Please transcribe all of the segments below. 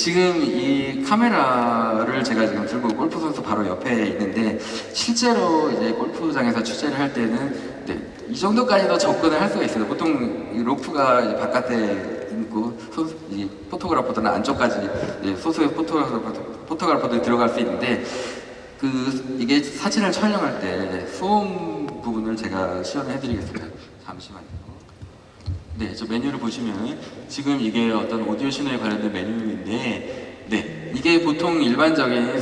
지금 이 카메라를 제가 지금 들고 골프 선수 바로 옆에 있는데 실제로 이제 골프장에서 취재를 할 때는 이 정도까지도 접근을 할 수가 있어요. 보통 이 로프가 이제 바깥에 있고 이 포토그래퍼들은 안쪽까지 소수의 포토그래퍼들이 들어갈 수 있는데 이게 사진을 촬영할 때 소음 부분을 제가 시연을 해드리겠습니다. 잠시만요. 네, 저 메뉴를 보시면 지금 이게 어떤 오디오 신호에 관련된 메뉴인데, 네, 이게 보통 일반적인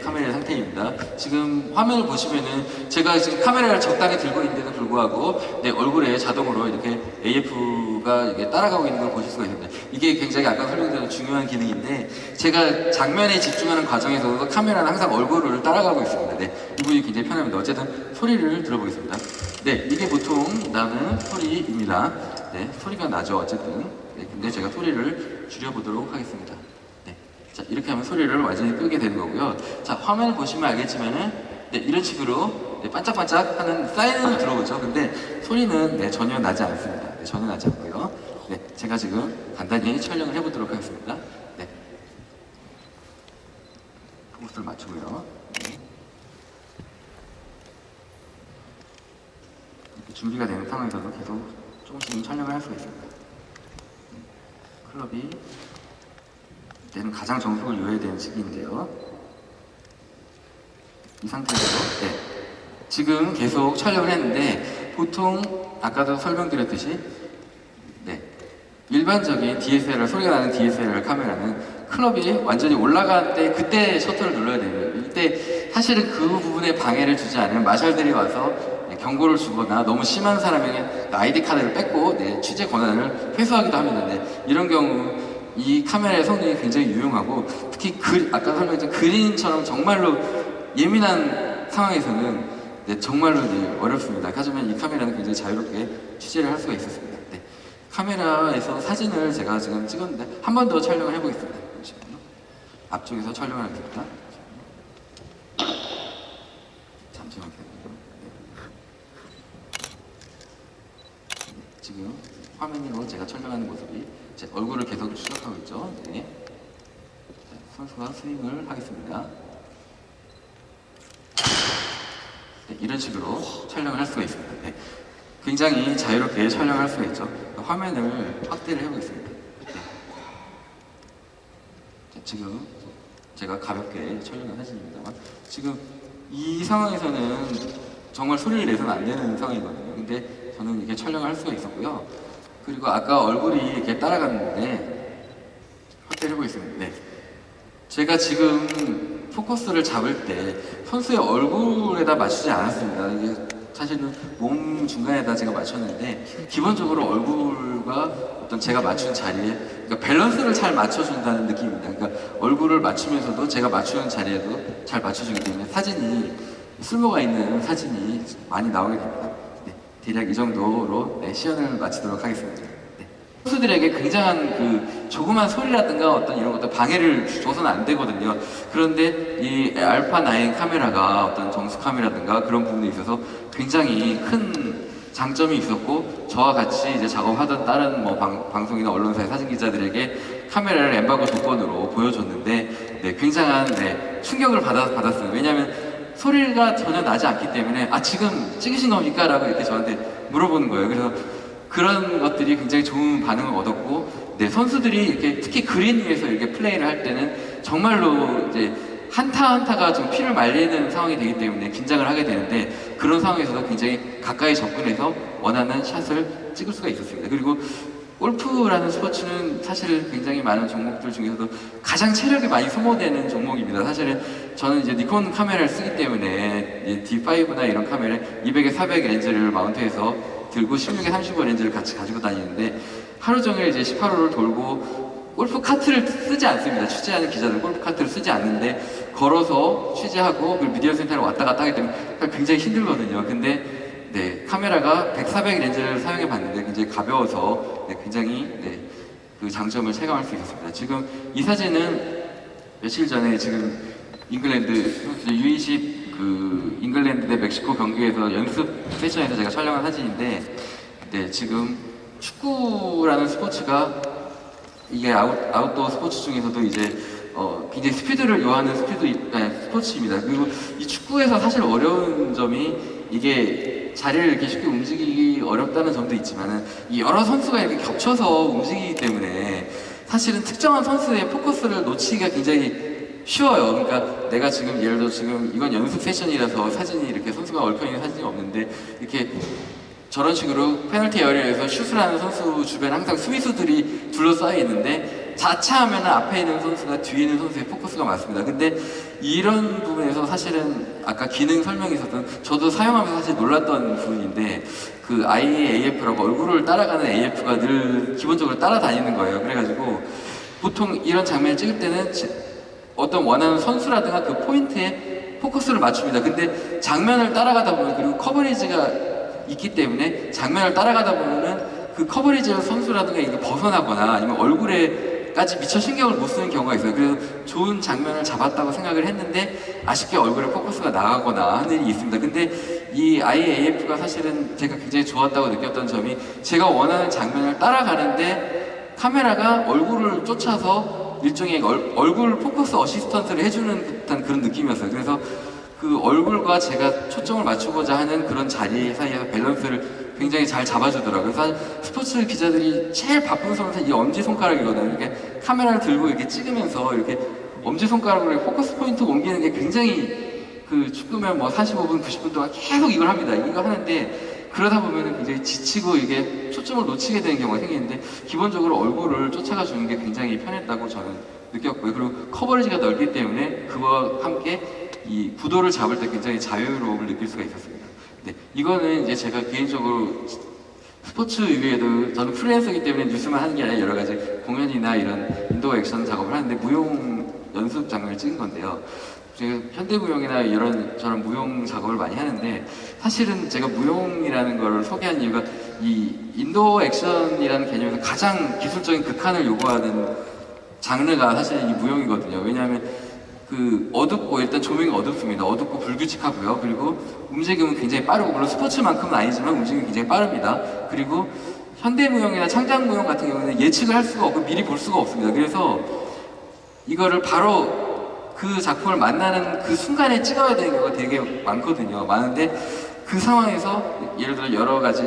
카메라의 상태입니다. 지금 화면을 보시면은 제가 지금 카메라를 적당히 들고 있는데도 불구하고 얼굴에 자동으로 이렇게 AF가 이게 따라가고 있는 걸 보실 수가 있습니다. 이게 굉장히 아까 설명드린 중요한 기능인데 제가 장면에 집중하는 과정에서도 카메라는 항상 얼굴을 따라가고 있습니다. 네, 이 부분이 굉장히 편합니다. 어쨌든 소리를 들어보겠습니다. 네, 이게 보통 나는 소리입니다. 네, 소리가 나죠, 어쨌든. 네, 근데 제가 소리를 줄여보도록 하겠습니다. 네, 자, 이렇게 하면 소리를 완전히 끄게 되는 거고요. 자, 화면을 보시면 알겠지만은, 네, 이런 식으로 반짝반짝 하는 사인은 들어오죠. 근데 소리는 전혀 나지 않습니다. 네, 전혀 나지 않고요. 네, 제가 지금 간단히 촬영을 해보도록 하겠습니다. 네. 포커스를 맞추고요. 네. 이렇게 준비가 되는 상황에서도 계속 조금씩 촬영을 할 수가 있습니다. 클럽이 이때는 가장 정석을 이어야 되는 시기인데요. 이 상태에서 지금 계속 촬영을 했는데 보통 아까도 설명드렸듯이 일반적인 DSLR, 소리가 나는 DSLR 카메라는 클럽이 완전히 올라갈 때 그때 셔터를 눌러야 돼요. 이때 사실은 그 부분에 방해를 주지 않으면 마샬들이 와서 경고를 주거나 너무 심한 사람에게 ID 카드를 뺏고 취재 권한을 회수하기도 합니다. 이런 경우 이 카메라의 성능이 굉장히 유용하고 특히 아까 설명드린 그린처럼 정말로 예민한 상황에서는 정말로 어렵습니다. 하지만 이 카메라는 굉장히 자유롭게 취재를 할 수가 있었습니다. 카메라에서 사진을 제가 지금 찍었는데 한 번 더 촬영을 해보겠습니다. 앞쪽에서 촬영을 하겠습니다. 잠시만 기다려요. 지금 화면으로 제가 촬영하는 모습이 제 얼굴을 계속 추적하고 있죠. 네. 자, 선수가 스윙을 하겠습니다. 네, 이런 식으로 촬영을 할 수가 있습니다. 네. 굉장히 자유롭게 촬영할 수가 있죠. 화면을 확대를 해보겠습니다. 네. 자, 지금 제가 가볍게 촬영한 사진입니다만 지금 이 상황에서는 정말 소리를 내서는 안 되는 상황이거든요. 근데 저는 이렇게 촬영을 할 수가 있었고요. 그리고 아까 얼굴이 이렇게 따라갔는데 확대를 해보겠습니다. 네. 제가 지금 포커스를 잡을 때 선수의 얼굴에다 맞추지 않았습니다. 이게 사실은 몸 중간에다 제가 맞췄는데 기본적으로 얼굴과 어떤 제가 맞춘 자리에 그러니까 밸런스를 잘 맞춰준다는 느낌입니다. 그러니까 얼굴을 맞추면서도 제가 맞추는 자리에도 잘 맞춰주기 때문에 사진이 쓸모가 있는 사진이 많이 나오게 됩니다. 네, 대략 이 정도로 시연을 마치도록 하겠습니다. 선수들에게 굉장한 조그만 소리라든가 어떤 이런 것들 방해를 줘서는 안 되거든요. 그런데 이 알파9 카메라가 어떤 정수 카메라든가 그런 부분에 있어서 굉장히 큰 장점이 있었고 저와 같이 이제 작업하던 다른 방송이나 언론사의 사진 기자들에게 카메라를 엠바고 조건으로 보여줬는데 굉장한 충격을 받았어요. 왜냐하면 소리가 전혀 나지 않기 때문에 지금 찍으신 겁니까? 라고 이렇게 저한테 물어보는 거예요. 그래서 그런 것들이 굉장히 좋은 반응을 얻었고, 선수들이 이렇게 특히 그린 위에서 이렇게 플레이를 할 때는 정말로 이제 한타 한타가 좀 피를 말리는 상황이 되기 때문에 긴장을 하게 되는데 그런 상황에서도 굉장히 가까이 접근해서 원하는 샷을 찍을 수가 있었습니다. 그리고 골프라는 스포츠는 사실 굉장히 많은 종목들 중에서도 가장 체력이 많이 소모되는 종목입니다. 사실은 저는 이제 니콘 카메라를 쓰기 때문에 D5나 이런 카메라 200에 400 렌즈를 마운트해서 들고 16에 35 렌즈를 같이 가지고 다니는데 하루 종일 이제 18호를 돌고 골프 카트를 쓰지 않습니다. 취재하는 기자들 골프 카트를 쓰지 않는데 걸어서 취재하고 미디어 센터를 왔다 갔다 하기 때문에 굉장히 힘들거든요. 근데 카메라가 100, 400 렌즈를 사용해 봤는데 굉장히 가벼워서 굉장히 그 장점을 체감할 수 있었습니다. 지금 이 사진은 며칠 전에 지금 잉글랜드 U20 잉글랜드 대 멕시코 경기에서 연습 세션에서 제가 촬영한 사진인데 지금 축구라는 스포츠가 이게 아웃도어 스포츠 중에서도 이제 굉장히 스피드를 요하는 스포츠입니다. 그리고 이 축구에서 사실 어려운 점이 이게 자리를 이렇게 쉽게 움직이기 어렵다는 점도 있지만은 이 여러 선수가 이렇게 겹쳐서 움직이기 때문에 사실은 특정한 선수의 포커스를 놓치기가 굉장히 쉬워요. 그러니까 내가 지금 예를 들어 지금 이건 연습 세션이라서 사진이 이렇게 선수가 얽혀 있는 사진이 없는데 이렇게 저런 식으로 페널티 에어리어에서 슛을 하는 선수 주변에 항상 수비수들이 둘러싸여 있는데 자차하면 앞에 있는 선수가 뒤에 있는 선수의 포커스가 맞습니다. 근데 이런 부분에서 사실은 아까 기능 설명이 있었던 저도 사용하면서 사실 놀랐던 부분인데 그 IAF라고 얼굴을 따라가는 AF가 늘 기본적으로 따라다니는 거예요. 그래가지고 보통 이런 장면을 찍을 때는 어떤 원하는 선수라든가 그 포인트에 포커스를 맞춥니다. 근데 장면을 따라가다 보면 그리고 커버리지가 있기 때문에 장면을 따라가다 보면은 그 커버리지의 선수라든가 이게 벗어나거나 아니면 얼굴에까지 미처 신경을 못 쓰는 경우가 있어요. 그래서 좋은 장면을 잡았다고 생각을 했는데 아쉽게 얼굴에 포커스가 나가거나 하는 일이 있습니다. 근데 이 IAF가 사실은 제가 굉장히 좋았다고 느꼈던 점이 제가 원하는 장면을 따라가는데 카메라가 얼굴을 쫓아서 일종의 얼굴 포커스 어시스턴트를 해주는 듯한 그런 느낌이었어요. 그래서 그 얼굴과 제가 초점을 맞추고자 하는 그런 자리 사이에서 밸런스를 굉장히 잘 잡아주더라고요. 사실 스포츠 기자들이 제일 바쁜 손은 이 엄지손가락이거든요. 이렇게 카메라를 들고 이렇게 찍으면서 이렇게 엄지손가락으로 포커스 포인트 옮기는 게 굉장히 그 축구면 뭐 45분, 90분 동안 계속 이걸 합니다. 이거 하는데 그러다 보면 굉장히 지치고 이게 초점을 놓치게 되는 경우가 생기는데 기본적으로 얼굴을 쫓아가 주는 게 굉장히 편했다고 저는 느꼈고요. 그리고 커버리지가 넓기 때문에 그와 함께 이 구도를 잡을 때 굉장히 자유로움을 느낄 수가 있었습니다. 네, 이거는 이제 제가 개인적으로 스포츠 이외에도 저는 프리랜서이기 때문에 뉴스만 하는 게 아니라 여러 가지 공연이나 이런 인도어 액션 작업을 하는데 무용 연습 장면을 찍은 건데요. 제가 현대무용이나 이런 저런 무용 작업을 많이 하는데 사실은 제가 무용이라는 걸 소개한 이유가 이 인도어 액션이라는 개념에서 가장 기술적인 극한을 요구하는 장르가 사실 이 무용이거든요. 왜냐하면 그 어둡고 일단 조명이 어둡습니다. 어둡고 불규칙하고요. 그리고 움직임은 굉장히 빠르고 물론 스포츠만큼은 아니지만 움직임이 굉장히 빠릅니다. 그리고 현대무용이나 창작무용 같은 경우는 예측을 할 수가 없고 미리 볼 수가 없습니다. 그래서 이거를 바로 그 작품을 만나는 그 순간에 찍어야 되는 경우가 되게 많거든요. 많은데 그 상황에서 예를 들어 여러 가지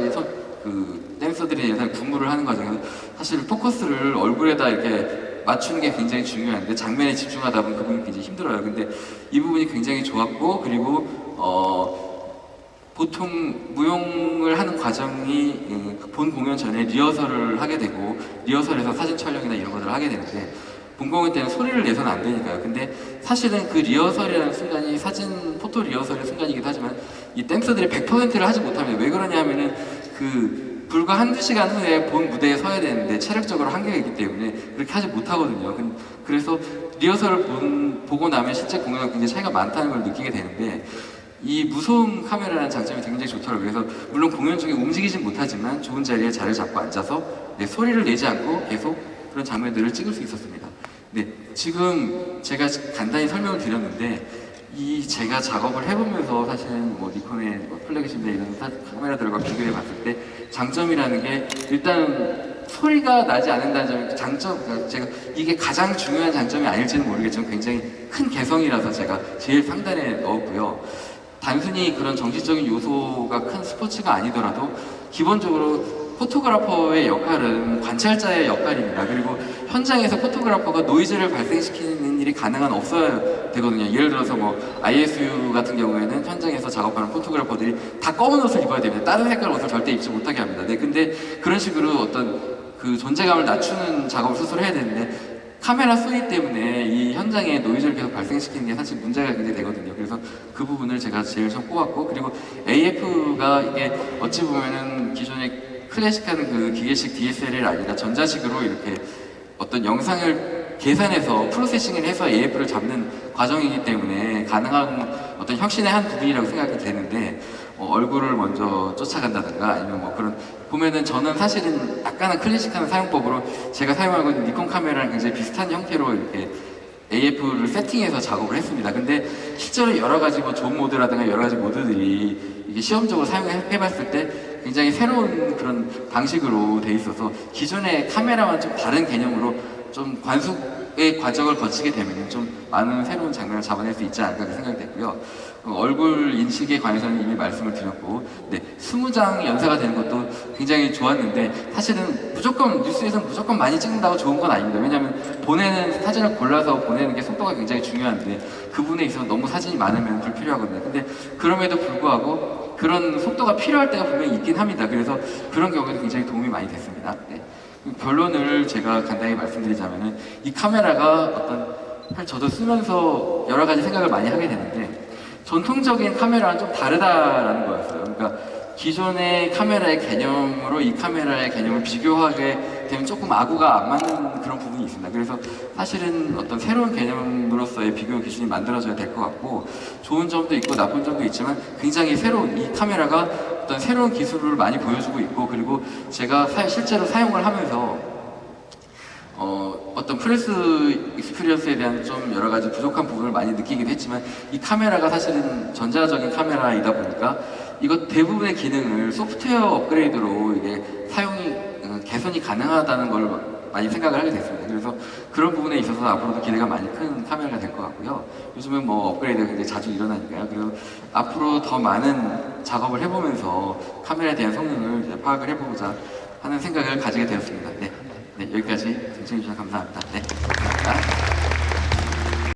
그 댄서들이 예상 군무를 하는 과정에서 사실 포커스를 얼굴에다 이렇게 맞추는 게 굉장히 중요한데 장면에 집중하다 보면 그 부분이 굉장히 힘들어요. 근데 이 부분이 굉장히 좋았고 그리고 보통 무용을 하는 과정이 본 공연 전에 리허설을 하게 되고 리허설에서 사진 촬영이나 이런 것들을 하게 되는데 본 공연 때는 소리를 내서는 안 되니까요. 근데 사실은 그 리허설이라는 순간이 사진 포토 리허설의 순간이기도 하지만 이 댄서들이 100%를 하지 못합니다. 왜 그러냐 하면은 그 불과 한두 시간 후에 본 무대에 서야 되는데 체력적으로 한계가 있기 때문에 그렇게 하지 못하거든요. 그래서 리허설을 보고 나면 실제 공연과 굉장히 차이가 많다는 걸 느끼게 되는데 이 무소음 카메라라는 장점이 굉장히 좋더라고요. 그래서 물론 공연 중에 움직이진 못하지만 좋은 자리에 자리를 잡고 앉아서 소리를 내지 않고 계속 그런 장면들을 찍을 수 있었습니다. 네, 지금 제가 간단히 설명을 드렸는데 이 제가 작업을 해보면서 사실은 뭐 니콘의 뭐 플래그십이나 이런 카메라들과 비교해 봤을 때 장점이라는 게 일단 소리가 나지 않는다는 점이 장점, 그러니까 제가 이게 가장 중요한 장점이 아닐지는 모르겠지만 굉장히 큰 개성이라서 제가 제일 상단에 넣었고요. 단순히 그런 정신적인 요소가 큰 스포츠가 아니더라도 기본적으로 포토그래퍼의 역할은 관찰자의 역할입니다. 그리고 현장에서 포토그래퍼가 노이즈를 발생시키는 일이 가능한 없어야 되거든요. 예를 들어서 뭐 ISU 같은 경우에는 현장에서 작업하는 포토그래퍼들이 다 검은 옷을 입어야 됩니다. 다른 색깔 옷을 절대 입지 못하게 합니다. 네, 근데 그런 식으로 어떤 그 존재감을 낮추는 작업을 스스로 해야 되는데 카메라 소리 때문에 이 현장에 노이즈를 계속 발생시키는 게 사실 문제가 굉장히 되거든요. 그래서 그 부분을 제가 제일 좀 꼽았고 그리고 AF가 이게 어찌 보면은 기존의 클래식한 그 기계식 DSLR이 아니라 전자식으로 이렇게 어떤 영상을 계산해서 프로세싱을 해서 AF를 잡는 과정이기 때문에 가능한 어떤 혁신의 한 부분이라고 생각이 되는데 얼굴을 먼저 쫓아간다든가 아니면 뭐 그런 보면은 저는 사실은 약간은 클래식한 사용법으로 제가 사용하고 있는 니콘 카메라랑 굉장히 비슷한 형태로 이렇게 AF를 세팅해서 작업을 했습니다. 근데 실제로 여러 가지 뭐 존 모드라든가 여러 가지 모드들이 이게 시험적으로 사용해봤을 때 굉장히 새로운 그런 방식으로 돼 있어서 기존의 카메라와 좀 다른 개념으로 좀 관숙의 과정을 거치게 되면 좀 많은 새로운 장면을 잡아낼 수 있지 않을까 생각이 됐고요. 얼굴 인식에 관해서는 이미 말씀을 드렸고, 네, 20장 연사가 되는 것도 굉장히 좋았는데 사실은 무조건 뉴스에서는 무조건 많이 찍는다고 좋은 건 아닙니다. 왜냐하면 보내는 사진을 골라서 보내는 게 속도가 굉장히 중요한데 그 부분에 있어서 너무 사진이 많으면 불필요하거든요. 근데 그럼에도 불구하고 그런 속도가 필요할 때가 분명히 있긴 합니다. 그래서 그런 경우에도 굉장히 도움이 많이 됐습니다. 네. 결론을 제가 간단히 말씀드리자면은 이 카메라가 사실 저도 쓰면서 여러 가지 생각을 많이 하게 되는데 전통적인 카메라랑 좀 다르다라는 거였어요. 그러니까 기존의 카메라의 개념으로 이 카메라의 개념을 비교하게 되면 조금 아구가 안 맞는 그런 부분이 있습니다. 그래서 사실은 어떤 새로운 개념으로서의 비교 기준이 만들어져야 될 것 같고, 좋은 점도 있고 나쁜 점도 있지만 굉장히 새로운 이 카메라가 어떤 새로운 기술을 많이 보여주고 있고, 그리고 제가 실제로 사용을 하면서 어떤 프레스 익스피리언스에 대한 좀 여러 가지 부족한 부분을 많이 느끼기도 했지만, 이 카메라가 사실은 전자적인 카메라이다 보니까 이것 대부분의 기능을 소프트웨어 업그레이드로 이게 개선이 가능하다는 걸 많이 생각을 하게 됐습니다. 그래서 그런 부분에 있어서 앞으로도 기대가 많이 큰 카메라가 될 것 같고요. 요즘은 뭐 업그레이드가 굉장히 자주 일어나니까요. 그리고 앞으로 더 많은 작업을 해보면서 카메라에 대한 성능을 이제 파악을 해보고자 하는 생각을 가지게 되었습니다. 네, 여기까지 시청해주셔서 감사합니다. 네.